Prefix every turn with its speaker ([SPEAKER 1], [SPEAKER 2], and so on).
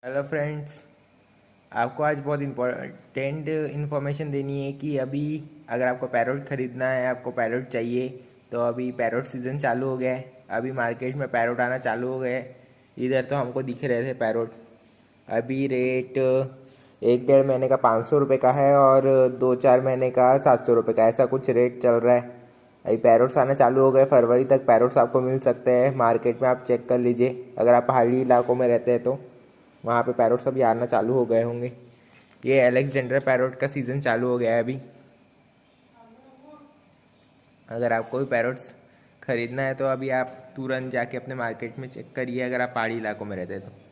[SPEAKER 1] Hello friends, आपको आज बहुत इम्पोर्टेंट इन्फॉर्मेशन देनी है कि अभी अगर आपको पैरोट ख़रीदना है, आपको पैरोट चाहिए तो अभी पैरोट सीज़न चालू हो गया है। अभी मार्केट में पैरोट आना चालू हो गए हैं। इधर तो हमको दिख रहे थे पैरोट। अभी रेट 1-1.5 महीने का 500 रुपये का है और 2-4 महीने का 700 रुपये का, ऐसा कुछ रेट चल रहा है। अभी पैरोट्स आना चालू हो गए, फरवरी तक पैरोट्स आपको मिल सकते हैं मार्केट में। आप चेक कर लीजिए, अगर आप पहाड़ी इलाकों में रहते हैं तो वहाँ पे पैरोट्स अभी आना चालू हो गए होंगे। ये अलेक्जेंडर पैरोट का सीज़न चालू हो गया है अभी। अगर आपको भी पैरोट्स ख़रीदना है तो अभी आप तुरंत जाके अपने मार्केट में चेक करिए, अगर आप पहाड़ी इलाकों में रहते हैं तो।